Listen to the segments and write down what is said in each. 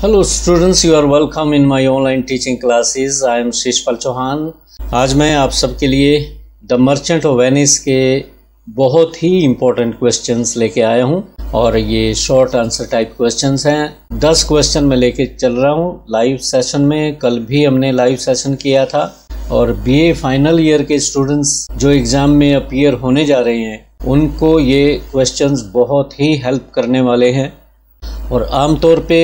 Hello students, you are welcome in my online teaching classes. I am Shishpal Chauhan. आज मैं आप सबके लिए द मर्चेंट ऑफ वेनिस के बहुत ही इम्पोर्टेंट क्वेश्चंस लेके आया हूं और ये शॉर्ट आंसर टाइप क्वेश्चंस हैं। 10 क्वेश्चन मैं लेके चल रहा हूं लाइव सेशन में। कल भी हमने लाइव सेशन किया था और बीए फाइनल ईयर के स्टूडेंट्स जो एग्ज़ाम में अपीयर होने जा रहे हैं उनको ये क्वेश्चंस बहुत ही हेल्प करने वाले हैं और आमतौर पे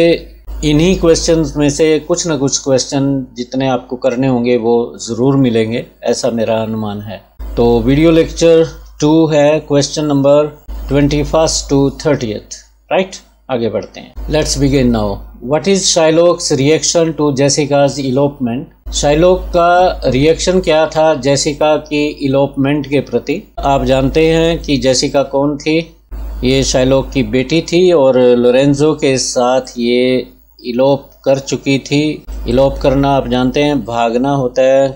इन्हीं क्वेश्चंस में से कुछ ना कुछ क्वेश्चन जितने आपको करने होंगे वो ज़रूर मिलेंगे, ऐसा मेरा अनुमान है। तो वीडियो लेक्चर 2 है, question number 21 to 30th, right. आगे बढ़ते हैं। Let's begin now. What is Shylock's reaction to Jessica's elopement? Shylock का रिएक्शन क्या था जेसिका की इलोपमेंट के प्रति? आप जानते हैं कि जेसिका कौन थी? ये शाइलॉक की बेटी थी और लोरेंजो के साथ ये इलोप कर चुकी थी। इलोप करना आप जानते हैं, भागना होता है।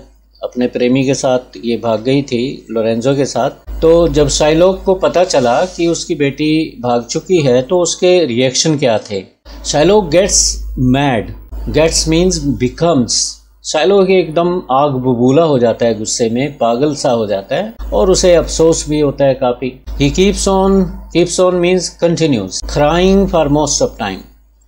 अपने प्रेमी के साथ ये भाग गई थी, लोरेंजो के साथ। तो जब शाइलॉक को पता चला कि उसकी बेटी भाग चुकी है तो उसके रिएक्शन क्या थे? Shylock gets mad. Gets means becomes. Shylock एकदम आग बबूला हो जाता है, गुस्से में पागल सा हो जाता है और उसे अफसोस भी होता है काफ़ी। He keeps on means continuous crying for most of time.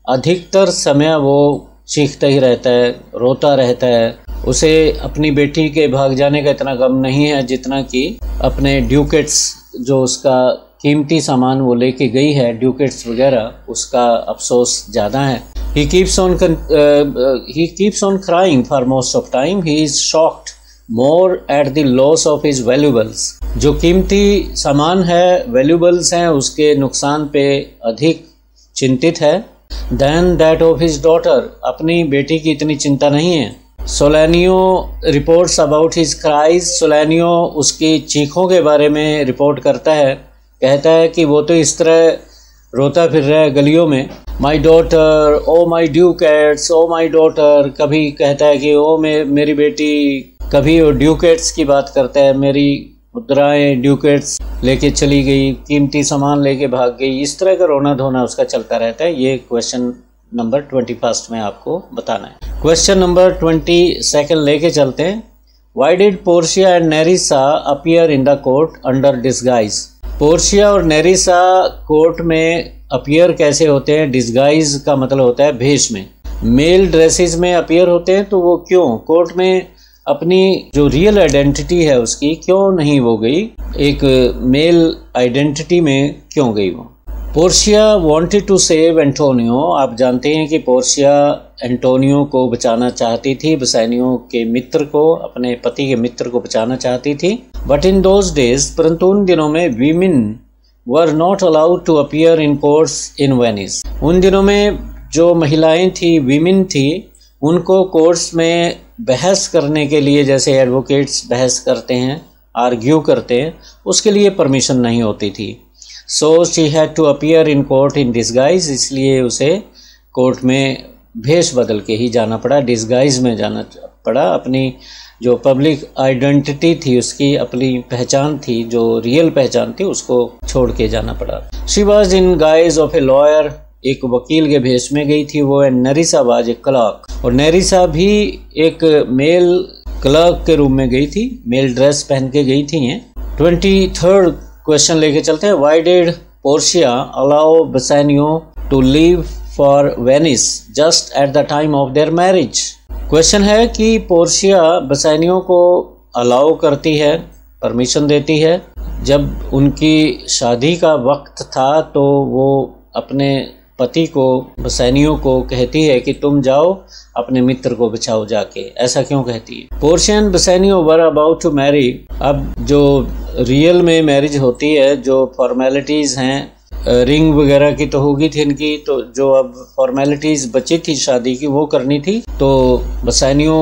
अधिकतर समय वो चीखता ही रहता है, रोता रहता है। उसे अपनी बेटी के भाग जाने का इतना गम नहीं है जितना कि अपने ड्यूकेट्स, जो उसका कीमती सामान वो लेके गई है, ड्यूकेट्स वगैरह, उसका अफसोस ज़्यादा है। He keeps on crying for most of time. He is shocked more at the loss of his valuables. जो कीमती सामान है, वैल्यूबल्स हैं, उसके नुकसान पे अधिक चिंतित है। Than that of his daughter. अपनी बेटी की इतनी चिंता नहीं है। सोलानियो reports about his cries. सोलानियो उसकी चीखों के बारे में रिपोर्ट करता है, कहता है कि वो तो इस तरह रोता फिर रहा है गलियों में। My daughter, oh my ducats, oh my daughter। कभी कहता है कि ओ मेरी बेटी, कभी वो ड्यूकेट्स की बात करता है, मेरी मुद्राएं ड्यूकेट्स लेके चली गई, कीमती सामान लेके भाग गई। इस तरह का रोना धोना उसका चलता रहता है। ये क्वेश्चन नंबर 21 में आपको बताना है। क्वेश्चन नंबर 22 लेके चलते हैं। Why did Portia and Nerissa appear in the court under disguise? Portia और नेरिसा कोर्ट में अपीयर कैसे होते हैं? डिस्गाइज का मतलब होता है भेष में। मेल ड्रेसेस में अपीयर होते हैं, तो वो क्यों कोर्ट में अपनी जो रियल आइडेंटिटी है उसकी क्यों नहीं वो गई, एक मेल आइडेंटिटी में क्यों गई वो? Portia wanted to save Antonio. आप जानते हैं कि पोर्शिया एंटोनियो को बचाना चाहती थी, बसानियो के मित्र को, अपने पति के मित्र को बचाना चाहती थी। बट इन दोज डेज, परंतु उन दिनों में women were not allowed to appear in courts in Venice. उन दिनों में जो महिलाएं थी, वीमेन थी, उनको कोर्ट्स में बहस करने के लिए, जैसे एडवोकेट्स बहस करते हैं, आर्ग्यू करते हैं, उसके लिए परमिशन नहीं होती थी। So she had to appear in court in disguise. इसलिए उसे कोर्ट में भेष बदल के ही जाना पड़ा, डिस्गाइज में जाना पड़ा। अपनी जो पब्लिक आइडेंटिटी थी, उसकी अपनी पहचान थी, जो रियल पहचान थी, उसको छोड़ के जाना पड़ा। She was in guys of a lawyer. एक वकील के भेष में गई थी वो। And नेरिसा was a clerk. और नेरिसा भी एक मेल क्लर्क के रूप में गई थी, मेल ड्रेस पहन के गई थी। 23rd क्वेश्चन लेके चलते हैं। Why did Portia allow Bassanio to leave for Venice just at the time of their marriage? Question है कि पोर्शिया बसानियो को अलाउ करती है, परमिशन देती है। जब उनकी शादी का वक्त था तो वो अपने पति को, बसानियो को कहती है कि तुम जाओ अपने मित्र को बचाओ जाके। ऐसा क्यों कहती है? Portia and Bassanio were about to marry. अब जो रियल में मैरिज होती है, जो फॉर्मेलिटीज़ हैं, रिंग वगैरह की तो होगी थी इनकी, तो जो अब फॉर्मेलिटीज़ बची थी शादी की वो करनी थी। तो बसानियो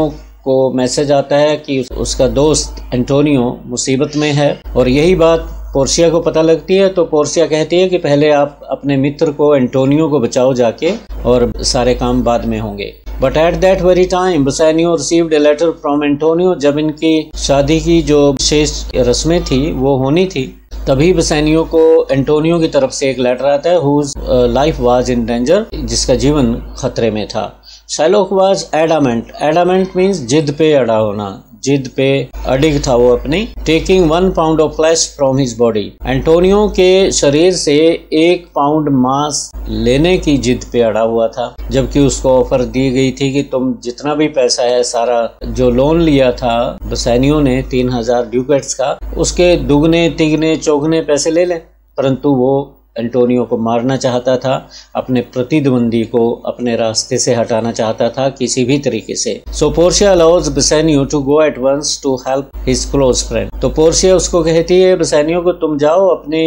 को मैसेज आता है कि उसका दोस्त एंटोनियो मुसीबत में है और यही बात पोर्शिया को पता लगती है। तो पोर्शिया कहती है कि पहले आप अपने मित्र को, एंटोनियो को बचाओ जाके, और सारे काम बाद में होंगे। But at that very time Bassanio received a letter from Antonio. जब इनकी शादी की जो विशेष रस्में थी वो होनी थी, तभी बसानियो को एंटोनियो की तरफ से एक लेटर आता है, whose life was in danger, जिसका जीवन खतरे में था। Shylock was adamant, adamant means जिद पे अड़ा होना, जिद पे अडिग था वो अपनी। Taking 1 pound of flesh from his body, Antonio के शरीर से 1 पाउंड मांस लेने की जिद पे अड़ा हुआ था, जबकि उसको ऑफर दी गई थी कि तुम जितना भी पैसा है, सारा जो लोन लिया था बसानियो ने 3000 ड्यूकेट्स का, उसके दुगने तिगने चौगने पैसे ले लें। परंतु वो एंटोनियो को मारना चाहता था, अपने प्रतिद्वंदी को अपने रास्ते से हटाना चाहता था किसी भी तरीके से। So Portia allows Bassanio to go at once to help his close friend, तो पोर्शिया उसको कहती है बसानियो को तुम जाओ अपने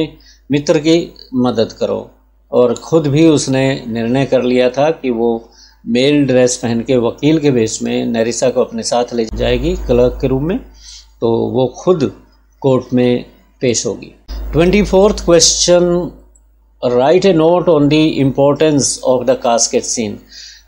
मित्र की मदद करो। और खुद भी उसने निर्णय कर लिया था कि वो मेल ड्रेस पहन के वकील के वेश में नेरिसा को अपने साथ ले जाएगी क्लर्क के रूप में, तो वो खुद कोर्ट में पेश होगी। 24th question, right a note on the importance of the casket scene.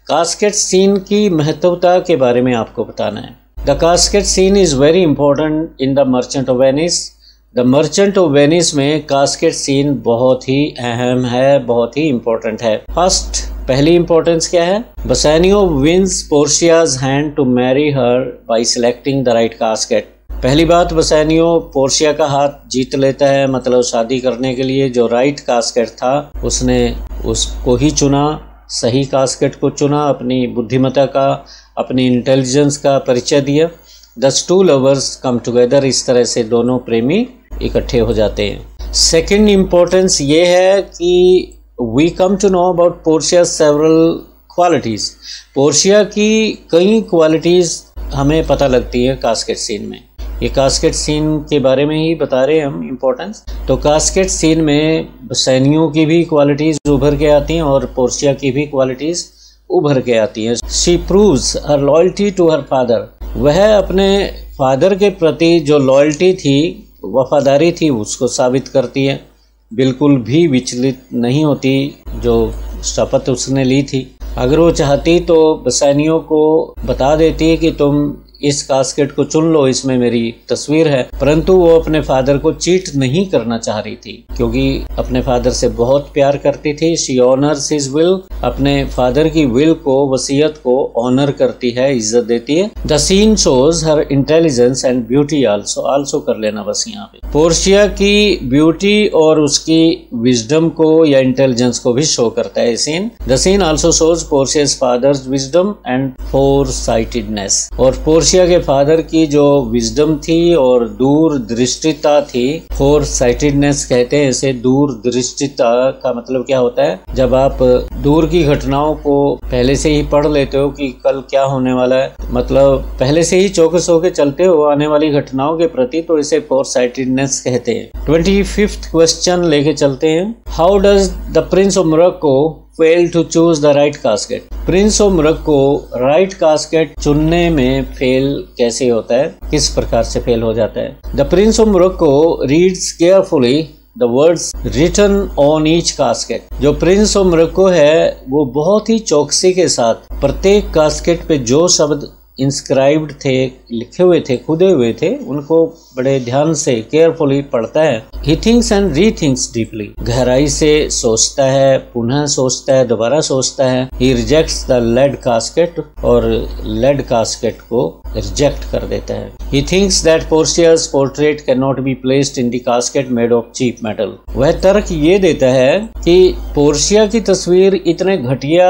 Casket scene की महत्वता के बारे में आपको बताना है। The casket scene is very important in the merchant of Venice. The merchant of Venice में कास्केट सीन बहुत ही अहम है, बहुत ही इम्पोर्टेंट है। फर्स्ट, पहली इंपॉर्टेंस क्या है? Bassanio wins Portia's hand to marry her by selecting the right casket. पहली बात, बसानियो पोर्शिया का हाथ जीत लेता है, मतलब शादी करने के लिए जो राइट कास्केट था उसने उसको ही चुना, सही कास्केट को चुना, अपनी बुद्धिमत्ता का, अपनी इंटेलिजेंस का परिचय दिया। दस टू लवर्स कम टुगेदर, इस तरह से दोनों प्रेमी इकट्ठे हो जाते हैं। सेकंड इम्पोर्टेंस ये है कि we come to know about Portia several qualities. Portia की कई क्वालिटीज़ हमें पता लगती है कास्केट सीन में। ये कास्केट सीन के बारे में ही बता रहे हैं हम इम्पोर्टेंस। तो कास्केट सीन में बसानियो की भी क्वालिटीज़ उभर के आती हैं और पोर्शिया की भी क्वालिटीज़ उभर के आती हैं। She proves her loyalty to her father, वह अपने फादर के प्रति जो लॉयल्टी थी, वफादारी थी, उसको साबित करती है, बिल्कुल भी विचलित नहीं होती जो शपथ उसने ली थी। अगर वो चाहती तो बसानियो को बता देती कि तुम इस कास्केट को चुन लो, इसमें मेरी तस्वीर है, परंतु वो अपने फादर को चीट नहीं करना चाह रही थी क्योंकि अपने फादर से बहुत प्यार करती थी। शी ऑनर्स हिज विल, अपने फादर की विल को, वसीयत को ऑनर करती है, इज्जत देती है। The scene shows her intelligence and beauty also, also कर लेना बस यहाँ पे। पोर्शिया की ब्यूटी और उसकी विजडम को या इंटेलिजेंस को भी शो करता है scene. The scene also shows Portia's father's wisdom and foresightedness, और पोर्शिया के फादर की जो विजडम थी और दूरदृष्टिता थी, फोरसाइटेडनेस कहते हैं इसे। दूरदृष्टिता का मतलब क्या होता है? जब आप दूर की घटनाओं को पहले से ही पढ़ लेते हो कि कल क्या होने वाला है, मतलब पहले से ही चौकस होकर चलते हो आने वाली घटनाओं के प्रति, तो इसे फोरसाइटेडनेस कहते हैं। 25th क्वेश्चन लेके चलते हैं। How does the prince of Morocco fail to choose the right casket? Prince of Morocco right casket चुनने में फेल कैसे होता है, किस प्रकार से फेल हो जाता है? The prince of Morocco reads carefully the words written on each casket. जो प्रिंस ऑफ मोरक्को है वो बहुत ही चौकसी के साथ प्रत्येक कास्केट पे जो शब्द इंस्क्राइब्ड थे, लिखे हुए थे, खुदे हुए थे, उनको बड़े ध्यान से केयरफुली पढ़ता है। ही थिंक्स एंड रीथिंक्स डीपली, गहराई से सोचता है, पुनः सोचता है, दोबारा सोचता है। He rejects the lead casket, और लेड कास्केट को रिजेक्ट कर देता है। He thinks that Portia's portrait can not be placed in the casket made of cheap metal. वह तर्क ये देता है कि पोर्शिया की तस्वीर इतने घटिया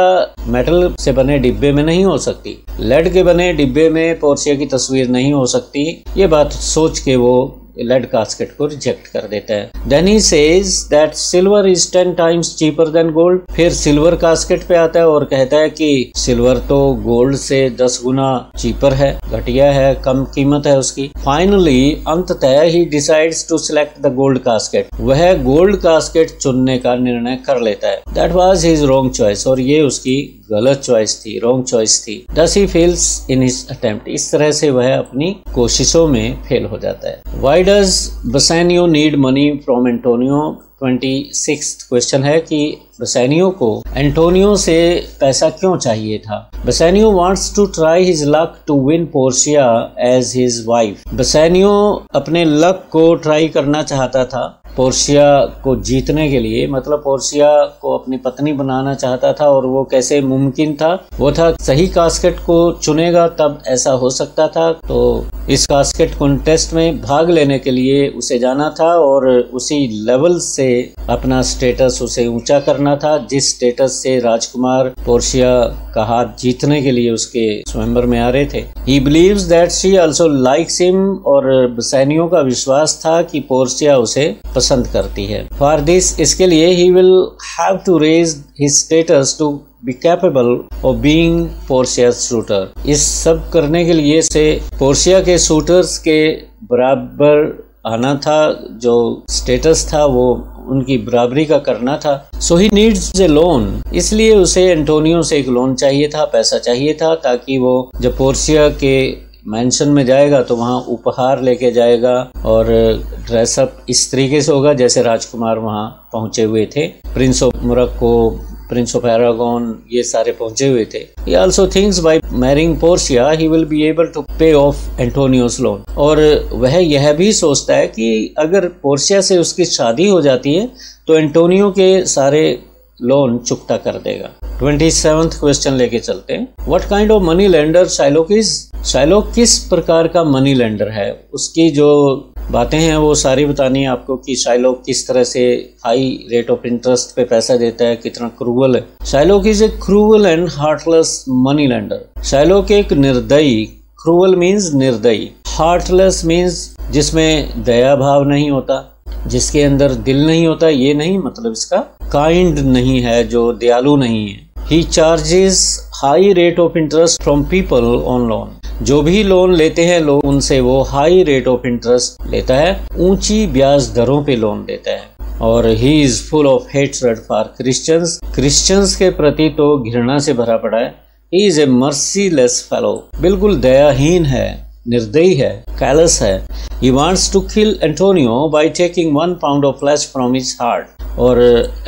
मेटल से बने डिब्बे में नहीं हो सकती, लेड के बने डिब्बे में पोर्शिया की तस्वीर नहीं हो सकती। ये बात सोच के वो लेड कास्केट को रिजेक्ट कर देता है। Then he says that silver is 10 times cheaper than gold. फिर सिल्वर कास्केट पे आता है और कहता है कि सिल्वर तो गोल्ड से 10 गुना चीपर है, घटिया है, कम कीमत है उसकी। फाइनली अंततः he decides to select the gold casket, वह गोल्ड कास्केट चुनने का निर्णय कर लेता है। That was his wrong choice, और ये उसकी गलत चॉइस थी, रॉन्ग चॉइस थी। Thus he fails in his attempt, इस तरह से वह अपनी कोशिशों में फेल हो जाता है। Why does Bassanio need money from Antonio? 26th question है कि बसानियो को एंटोनियो से पैसा क्यों चाहिए था? बसानियो wants to try his luck to win Portia as his wife। बसानियो अपने लक को ट्राई करना चाहता था पोर्शिया को जीतने के लिए, मतलब पोर्शिया को अपनी पत्नी बनाना चाहता था, और वो कैसे मुमकिन था, वो था सही कास्केट को चुनेगा तब ऐसा हो सकता था। तो इस कास्केट कॉन्टेस्ट में भाग लेने के लिए उसे जाना था और उसी लेवल से अपना स्टेटस उसे ऊंचा करना था, जिस स्टेटस से राजकुमार पोर्शिया का हाथ जीतने के लिए उसके स्वयंवर में आ रहे थे। He believes that she also likes him, और बसैनियो का विश्वास था कि पोर्शिया उसे पसंद करती है। For this, इसके लिए he will have to raise his status to be capable of being Portia's suitor। इस सब करने के लिए से पोर्शिया के सूटर्स के बराबर आना था, जो स्टेटस था वो उनकी बराबरी का करना था। सो ही नीड्स ए लोन, इसलिए उसे एंटोनियो से एक लोन चाहिए था, पैसा चाहिए था, ताकि वो जब पोर्शिया के मैंशन में जाएगा तो वहाँ उपहार लेके जाएगा और ड्रेसअप इस तरीके से होगा जैसे राजकुमार वहाँ पहुँचे हुए थे। Prince of Morocco, prince of Aragon, ये सारे पहुंचे हुए थे। He also thinks by marrying Portia he will be able to pay off Antonio's loan। और वह यह भी सोचता है कि अगर पोर्शिया से उसकी शादी हो जाती है तो एंटोनियो के सारे लोन चुकता कर देगा। 27th क्वेश्चन लेके चलते हैं। What kind of money lender Shylock is? Shylock किस प्रकार का मनी लेंडर है, उसकी जो बातें हैं वो सारी बतानी है आपको कि शाइलॉक किस तरह से हाई रेट ऑफ इंटरेस्ट पे पैसा देता है, कितना क्रूअल है। Shylock is a cruel and heartless money lender. Shylock एक निर्दयी, क्रूअल मीन्स निर्दयी, हार्टलेस मीन्स जिसमें दया भाव नहीं होता, जिसके अंदर दिल नहीं होता, ये नहीं, मतलब इसका काइंड नहीं है, जो दयालु नहीं है। He charges high rate of interest from people on loan। जो भी लोन लेते हैं लोग उनसे वो हाई रेट ऑफ इंटरेस्ट लेता है, ऊंची ब्याज दरों पे लोन देता है। और he is full of hatred for Christians, Christians के प्रति तो घृणा से भरा पड़ा है। He is a merciless fellow, बिल्कुल दयाहीन है, निर्दयी है, कैलस है। He wants to kill Antonio by taking 1 pound of flesh from his heart. और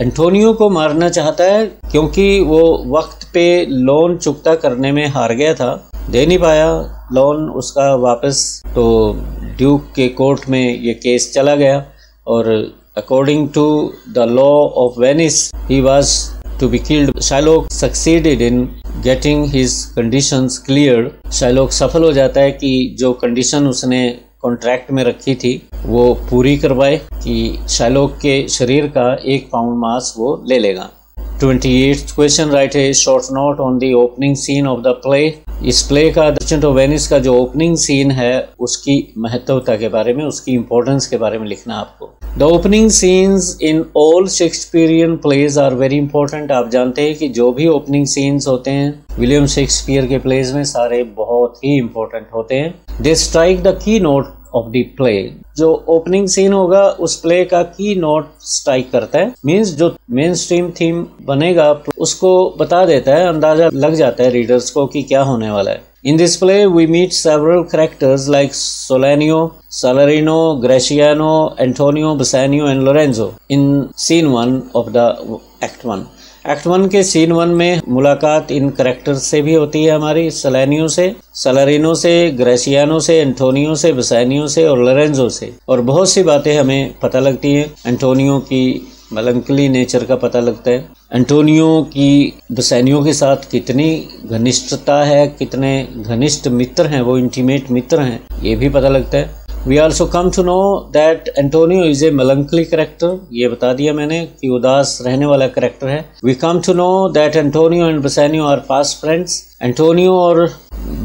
एंटोनियो को मारना चाहता है क्योंकि वो वक्त पे लोन चुकता करने में हार गया था, दे नहीं पाया लोन उसका वापस, तो ड्यूक के कोर्ट में ये केस चला गया और according to the law of Venice he was to be killed. Shylock succeeded in getting his conditions cleared. Shylock सफल हो जाता है कि जो कंडीशन उसने कॉन्ट्रैक्ट में रखी थी वो पूरी करवाए कि शाइलॉक के शरीर का 1 पाउंड मांस वो ले लेगा। 28th question, right a short note on the opening scene of the play. इस प्ले का मर्चेंट ऑफ वेनिस का जो ओपनिंग सीन है उसकी महत्वता के बारे में, उसकी इंपॉर्टेंस के बारे में लिखना आपको। The opening scenes in all Shakespearean plays are very important. आप जानते हैं कि जो भी ओपनिंग सीन्स होते हैं विलियम शेक्सपियर के प्लेज में सारे बहुत ही इंपॉर्टेंट होते हैं। They strike the key note of the play. जो ओपनिंग सीन होगा उस प्ले का की नोट स्ट्राइक करता है, मींस जो मेन स्ट्रीम थीम बनेगा उसको बता देता है, अंदाजा लग जाता है रीडर्स को कि क्या होने वाला है। In this play we meet several characters like Solanio, Salarino, Gratiano, Antonio, Bassanio and Lorenzo in scene 1 of the Act 1। Act 1 के सीन 1 में मुलाकात इन करेक्टर्स से भी होती है हमारी, सलानियो से, सलारिनो से, ग्रेसियानो से, एंटोनियो से, बसानियो से और लोरेंजो से। और बहुत सी बातें हमें पता लगती हैं। एंटोनियो की मेलंकली नेचर का पता लगता है, एंटोनियो की बसानियो के साथ कितनी घनिष्ठता है, कितने घनिष्ठ मित्र हैं, वो इंटीमेट मित्र हैं, ये भी पता लगता है। We also come to know that Antonio is a melancholy character। ये बता दिया मैंने कि उदास रहने वाला करेक्टर है। We come to know that Antonio and Bassanio are past friends। Antonio और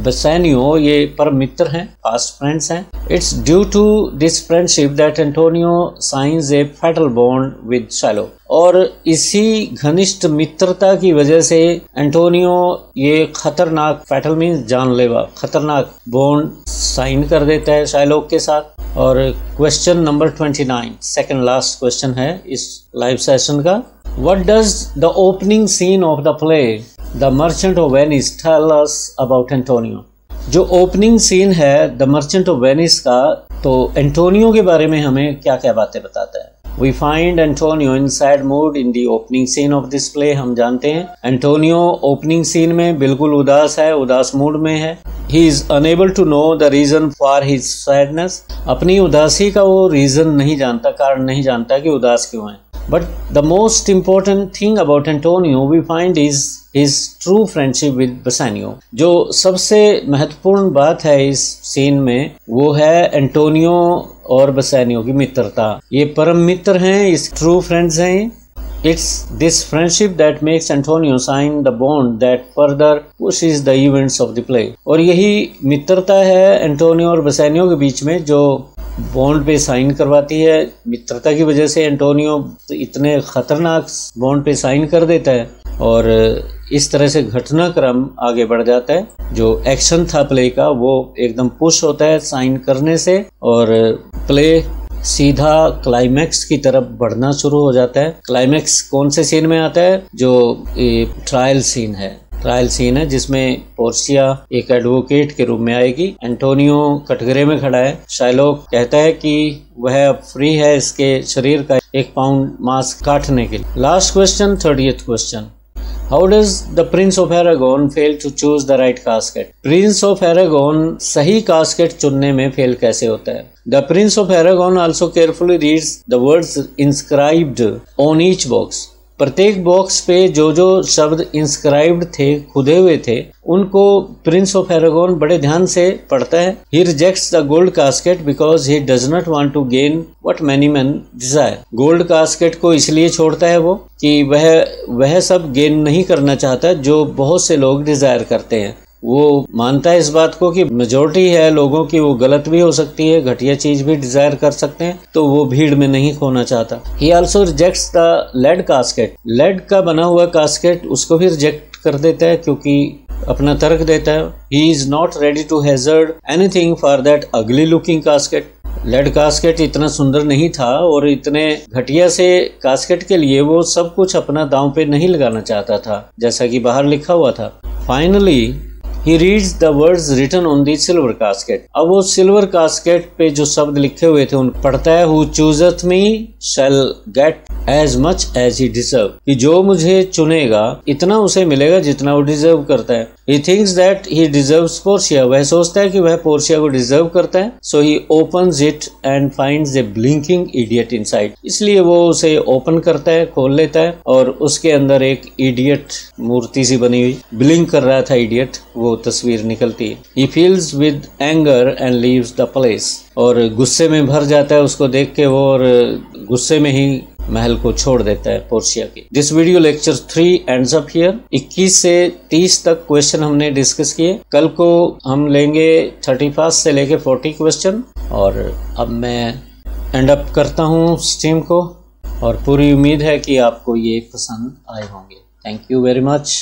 बसानियो ये परम मित्र हैं, फास्ट फ्रेंड्स हैं। It's due to this friendship that Antonio signs a fatal bond with Shylock. और इसी घनिष्ठ मित्रता की वजह से एंटोनियो ये खतरनाक, फैटल मीन्स जानलेवा, खतरनाक बॉन्ड साइन कर देता है शाइलॉक के साथ। और question number 29, second last question है इस लाइव सेशन का। What does the opening scene of the play the merchant of Venice tell us about Antonio. जो ओपनिंग सीन है द मर्चेंट ऑफ वेनिस का, तो एंटोनियो के बारे में हमें क्या क्या बातें बताता है। We find Antonio in sad mood in the opening scene of this play. हम जानते हैं एंटोनियो ओपनिंग सीन में बिल्कुल उदास है, उदास मूड में है। He is unable to know the reason for his sadness. अपनी उदासी का वो रीजन नहीं जानता, कारण नहीं जानता कि उदास क्यों है। But the most important thing about Antonio we find is his true friendship with Bassanio. जो सबसे महत्वपूर्ण बात है इस सीन में वो है एंटोनियो और बसानियो की मित्रता। ये परम मित्र हैं, इस ट्रू फ्रेंड्स हैं। It's this friendship that makes Antonio sign the bond that further pushes the events of the play. और यही मित्रता है एंटोनियो और बसानियो के बीच में जो बॉन्ड पे साइन करवाती है। मित्रता की वजह से एंटोनियो इतने खतरनाक बॉन्ड पे साइन कर देता है और इस तरह से घटनाक्रम आगे बढ़ जाता है। जो एक्शन था प्ले का वो एकदम पुश होता है साइन करने से और प्ले सीधा क्लाइमैक्स की तरफ बढ़ना शुरू हो जाता है। क्लाइमैक्स कौन से सीन में आता है? जो ट्रायल सीन है। ट्रायल सीन है जिसमें पोर्शिया एक एडवोकेट के रूप में आएगी। एंटोनियो कटघरे में खड़ा है। शाइलॉक कहता है कि वह अब फ्री है इसके शरीर का 1 पाउंड मांस काटने के लिए। Last question, 30th question. How does the Prince of Aragon fail to choose the right casket? Prince of Aragon सही casket चुनने में फेल कैसे होता है? The Prince of Aragon also carefully reads the words inscribed on each box. प्रत्येक box पे जो जो शब्द इंस्क्राइब्ड थे, खुदे हुए थे, उनको प्रिंस ऑफ एरागोन बड़े ध्यान से पढ़ता है। He rejects the gold casket because he does not want to gain what many men desire. Gold casket को इसलिए छोड़ता है वो कि वह सब गेन नहीं करना चाहता जो बहुत से लोग डिजायर करते हैं। वो मानता है इस बात को कि मेजॉरिटी है लोगों की, वो गलत भी हो सकती है, घटिया चीज भी डिजायर कर सकते हैं, तो वो भीड़ में नहीं खोना चाहता। He also rejects the lead casket. Lead का बना हुआ कास्केट उसको भी रिजेक्ट कर देता है क्योंकि अपना तर्क देता है। He is not ready to hazard anything for that ugly looking casket. Lead casket इतना सुंदर नहीं था और इतने घटिया से कास्केट के लिए वो सब कुछ अपना दांव पे नहीं लगाना चाहता था जैसा कि बाहर लिखा हुआ था। Finally, He reads the words written on the silver casket. अब वो सिल्वर कास्केट पे जो शब्द लिखे हुए थे उन पढ़ता है। Who chooseth me shall get as much as he deserve. कि जो मुझे चुनेगा इतना उसे मिलेगा जितना वो डिजर्व करता है। He thinks that he deserves Portia. वह सोचता है कि वह पोर्शिया को डिजर्व करता है। So he opens it and finds a blinking idiot inside. इसलिए वो उसे ओपन करता है, खोल लेता है और उसके अंदर एक इडियट मूर्ति सी बनी हुई ब्लिंक कर रहा था इडियट, वो तस्वीर निकलती है। He feels with anger and leaves the place. और गुस्से में भर जाता है उसको देख के वो और गुस्से में ही महल को छोड़ देता है पोर्शिया की। This video lecture 3 ends up here. 21 से 30 तक क्वेश्चन हमने डिस्कस किए। कल को हम लेंगे 31 से लेके 40 क्वेश्चन। और अब मैं एंड अप करता हूँ स्ट्रीम को और पूरी उम्मीद है कि आपको ये पसंद आए होंगे। Thank you very much.